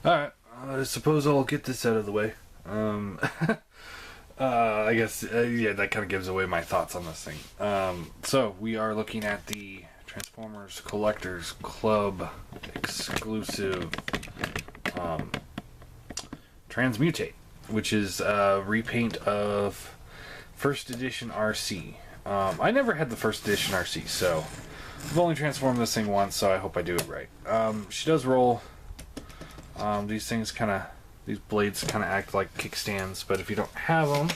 Alright, I suppose I'll get this out of the way. I guess, yeah, that kind of gives away my thoughts on this thing. So, we are looking at the Transformers Collectors Club exclusive Transmutate, which is a repaint of First Edition RC. I never had the First Edition RC, so I've only transformed this thing once, so I hope I do it right. She does roll. These blades kind of act like kickstands, but if you don't have them,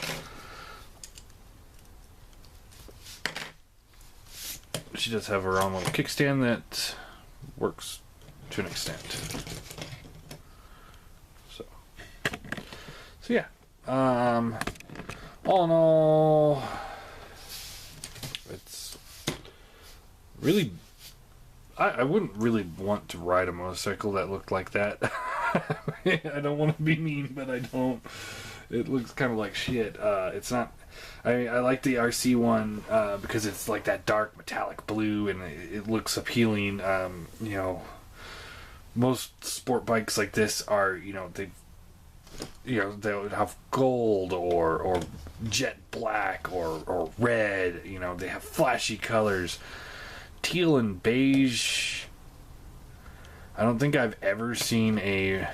she does have her own little kickstand that works to an extent. So yeah. All in all, it's really, I wouldn't really want to ride a motorcycle that looked like that. I don't want to be mean, but I don't. It looks kind of like shit. It's not. I like the RC one because it's like that dark metallic blue and it looks appealing. You know, most sport bikes like this are, they'll have gold or jet black or red. You know, they have flashy colors. Teal and beige. I don't think I've ever seen a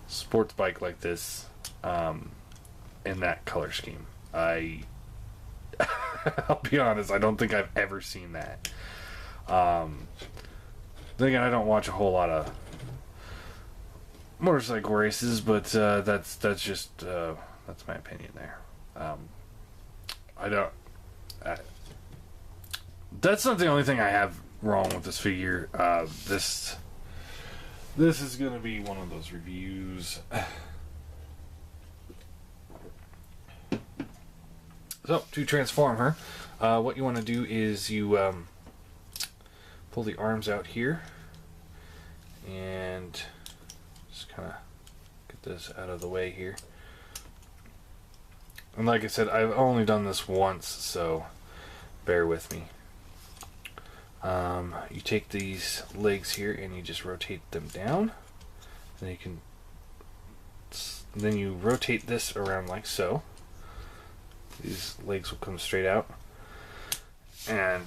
sports bike like this in that color scheme. I'll be honest, I don't think I've ever seen that. Then again, I don't watch a whole lot of motorcycle races, but that's just that's my opinion there. That's not the only thing I have wrong with this figure. This is going to be one of those reviews. So, to transform her, what you want to do is you pull the arms out here and just kind of get this out of the way here. And like I said, I've only done this once, so bear with me. You take these legs here and you just rotate them down. And then you rotate this around like so. These legs will come straight out, and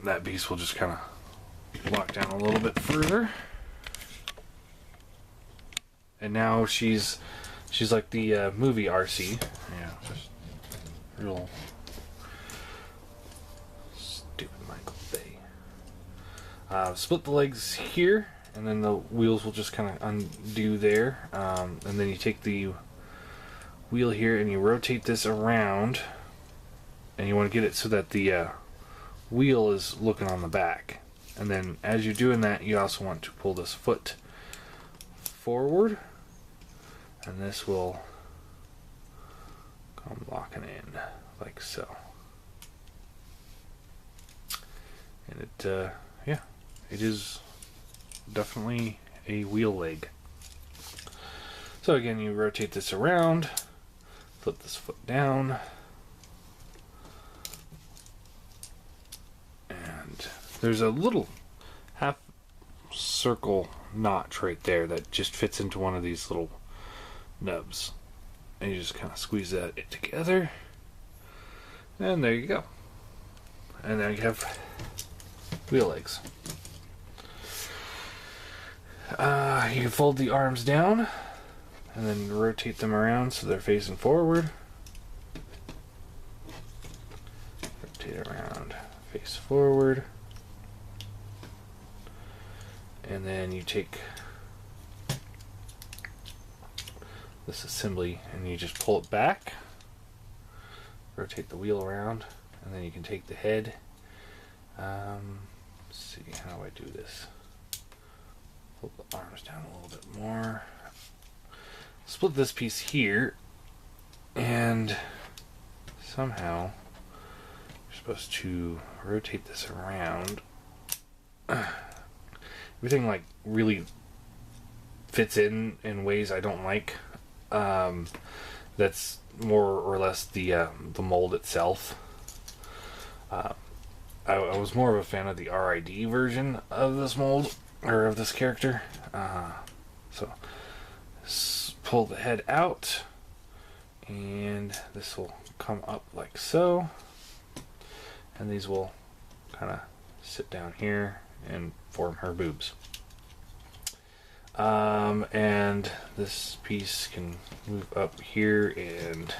that beast will just kind of lock down a little bit further. And now she's like the movie RC. Yeah, just real stupid Michael Bay. Split the legs here, and then the wheels will just kind of undo there. And then you take the wheel here and you rotate this around, and you want to get it so that the wheel is looking on the back. And then as you're doing that, you also want to pull this foot forward, and this will come locking in like so. And it is definitely a wheel leg. So again, you rotate this around, flip this foot down, and there's a little half circle notch right there that just fits into one of these little nubs, and you just kind of squeeze that together, and there you go. And now you have wheel legs. You can fold the arms down and then rotate them around so they're facing forward. Rotate around, face forward. And then you take this assembly and you just pull it back, rotate the wheel around, and then you can take the head. Let's see, how do I do this? Pull the arms down a little bit more. Split this piece here, and somehow you're supposed to rotate this around. Everything like really fits in ways I don't like. That's more or less the mold itself. I was more of a fan of the RID version of this mold, or of this character. So pull the head out, and this will come up like so, and these will kind of sit down here and form her boobs. And this piece can move up here and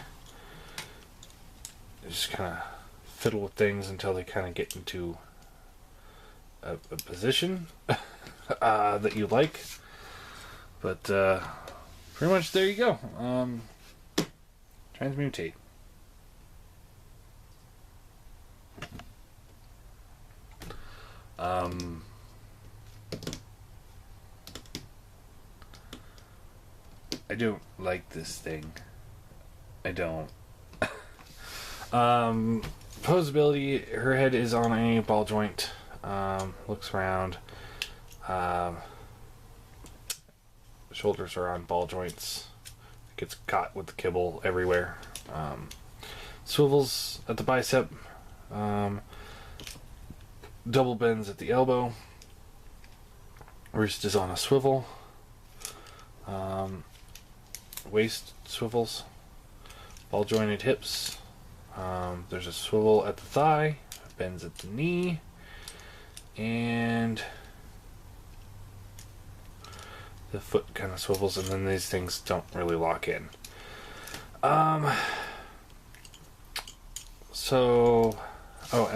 just kind of fiddle with things until they kind of get into a position that you like. But pretty much there you go. Transmutate. I don't like this thing. I don't. Posability, her head is on a ball joint. Looks round. Shoulders are on ball joints. It gets caught with the kibble everywhere. Swivels at the bicep. Double bends at the elbow. Wrist is on a swivel. Waist swivels. Ball jointed hips. There's a swivel at the thigh. Bends at the knee. And the foot kind of swivels, and then these things don't really lock in. And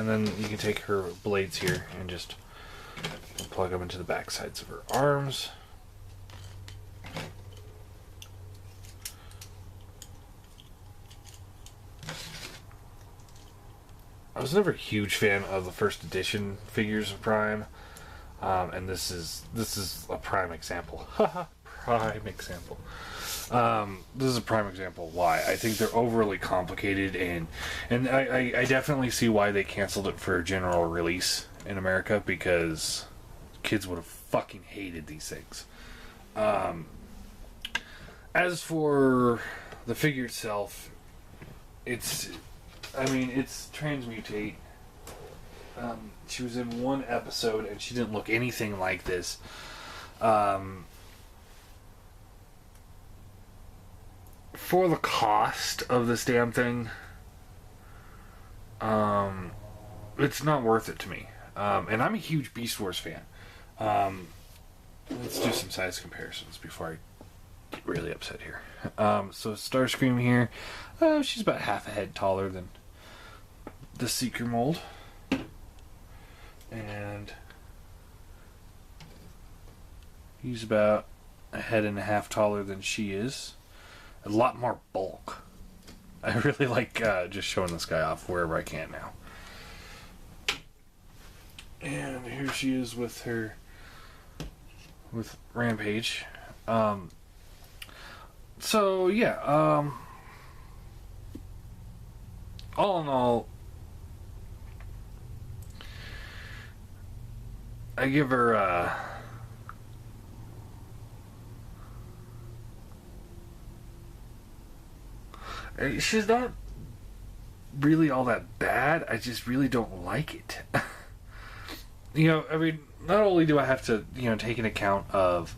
then you can take her blades here and just plug them into the back sides of her arms. I was never a huge fan of the first edition figures of Prime, and this is a prime example. Prime example. This is a prime example why I think they're overly complicated, and I definitely see why they canceled it for general release in America, because kids would have fucking hated these things. As for the figure itself, it's Transmutate. She was in one episode and she didn't look anything like this. For the cost of this damn thing, it's not worth it to me. And I'm a huge Beast Wars fan. Let's do some size comparisons before I get really upset here. So Starscream here, she's about half a head taller than the Seeker mold, and he's about a head and a half taller than she is. A lot more bulk. I really like just showing this guy off wherever I can now. And here she is with Rampage. So yeah, all in all, I give her she's not really all that bad. I just really don't like it. Not only do I have to, take an account of,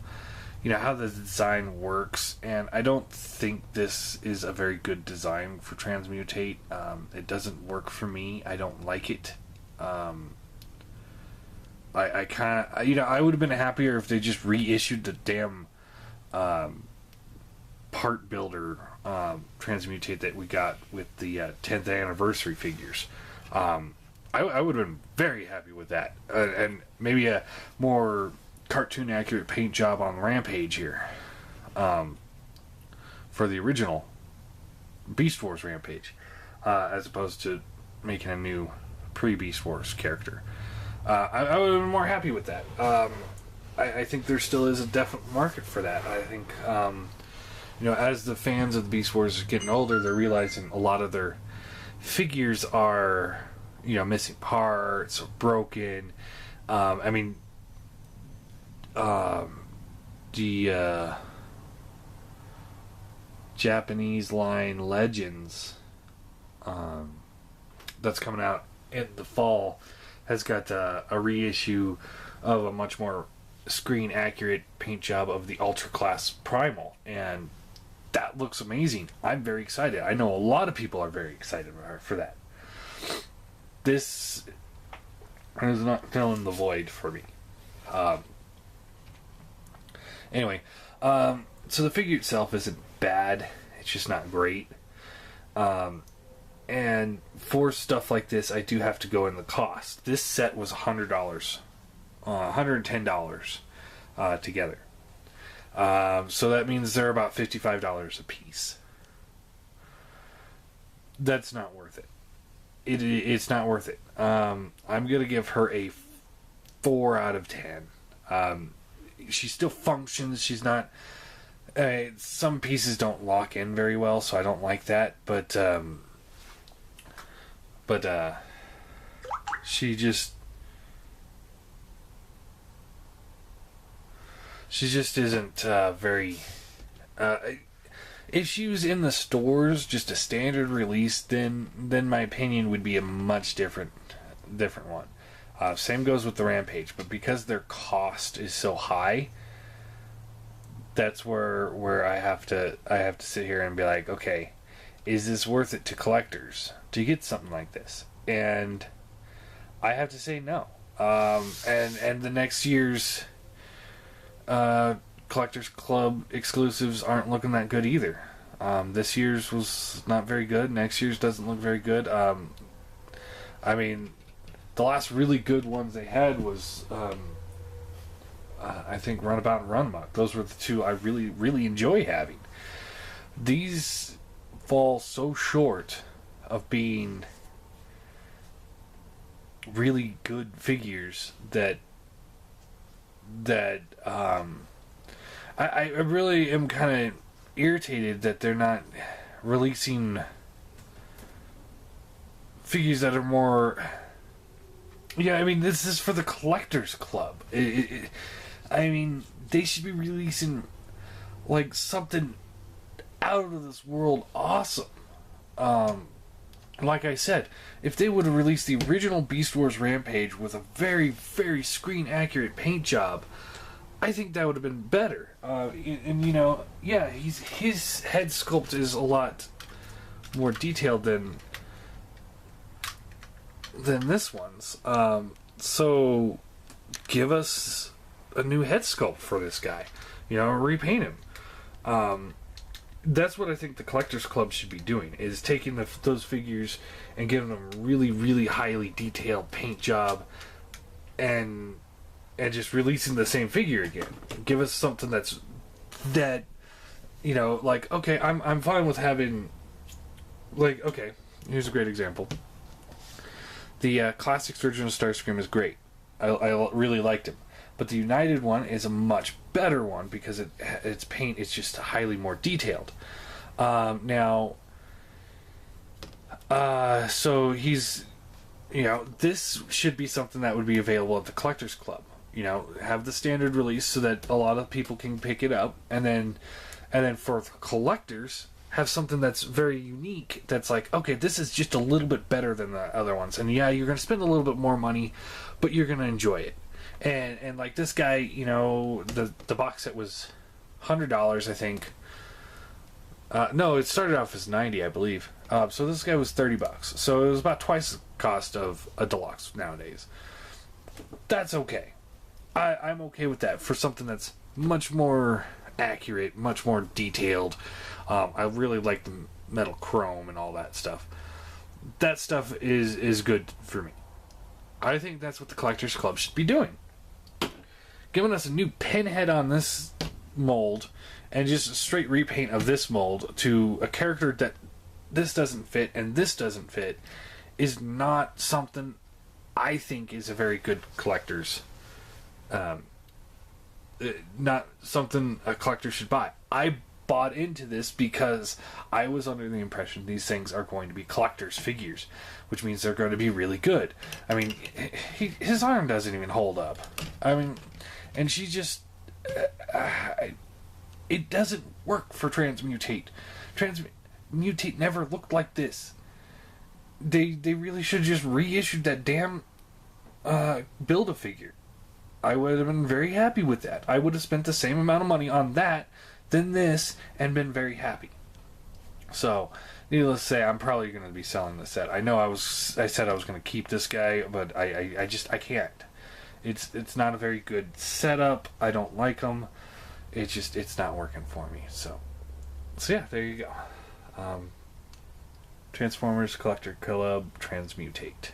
how the design works, and I don't think this is a very good design for Transmutate. It doesn't work for me. I don't like it. I kind of, I would have been happier if they just reissued the damn part builder Transmutate that we got with the 10th anniversary figures. I would have been very happy with that, and maybe a more cartoon accurate paint job on Rampage here, for the original Beast Wars Rampage, as opposed to making a new pre-Beast Wars character. I would have been more happy with that. I think there still is a definite market for that. I think, as the fans of the Beast Wars are getting older, they're realizing a lot of their figures are, missing parts or broken. The Japanese line Legends, that's coming out in the fall, has got a reissue of a much more screen accurate paint job of the Ultra Class Primal, and that looks amazing. I'm very excited. I know a lot of people are very excited for that. This is not filling the void for me. Anyway, so the figure itself isn't bad. It's just not great. And for stuff like this, I do have to go in the cost. This set was $100, $110 together. So that means they're about $55 a piece. That's not worth it. It's not worth it. I'm going to give her a 4 out of 10. She still functions. She's not... some pieces don't lock in very well, so I don't like that. But she just isn't very... if she was in the stores, just a standard release, then my opinion would be a much different one. Same goes with the Rampage, but because their cost is so high, that's where I have to sit here and be like, okay, is this worth it to collectors to get something like this? And I have to say no. And the next year's Collectors Club exclusives aren't looking that good either. This year's was not very good. Next year's doesn't look very good. I mean, the last really good ones they had was, I think, Runabout and Runamuck. Those were the two I really, really enjoy having. These fall so short of being really good figures that I really am kind of irritated that they're not releasing figures that are more... Yeah, I mean, this is for the Collectors Club. I mean, they should be releasing, like, something out of this world awesome. Like I said, if they would have released the original Beast Wars Rampage with a very, very screen-accurate paint job, I think that would have been better. And you know, yeah, his head sculpt is a lot more detailed than this one's. So give us a new head sculpt for this guy. You know, repaint him. That's what I think the Collectors Club should be doing, is taking those figures and giving them really, really highly detailed paint job and just releasing the same figure again. Give us something that, you know, like, okay, I'm fine with having, like, okay, here's a great example. The classic Surgeon of Starscream is great. I really liked him. But the United one is a much better one because its paint is just highly more detailed. So he's, you know, this should be something that would be available at the Collectors Club. You know, have the standard release so that a lot of people can pick it up, and then for collectors, have something that's very unique. That's like, okay, this is just a little bit better than the other ones, and yeah, you're going to spend a little bit more money, but you're going to enjoy it. And like this guy, you know, the box set was $100, I think. No, it started off as $90, I believe. So this guy was $30. So it was about twice the cost of a deluxe nowadays. That's okay. I'm okay with that for something that's much more accurate, much more detailed. I really like the metal chrome and all that stuff. That stuff is good for me. I think that's what the Collectors Club should be doing. Giving us a new pinhead on this mold and just a straight repaint of this mold to a character that this doesn't fit and this doesn't fit is not something I think is a very good collector's not something a collector should buy. I bought into this because I was under the impression these things are going to be collector's figures, which means they're going to be really good. I mean, his arm doesn't even hold up. I mean, and she just... it doesn't work for Transmutate. Transmutate never looked like this. They really should have just reissued that damn Build-A-Figure. I would have been very happy with that. I would have spent the same amount of money on that than this and been very happy. So, needless to say, I'm probably going to be selling the set. I know I said I was going to keep this guy, but I can't. It's not a very good setup. I don't like him. It's not working for me. So yeah, there you go. Transformers Collector Club Transmutate.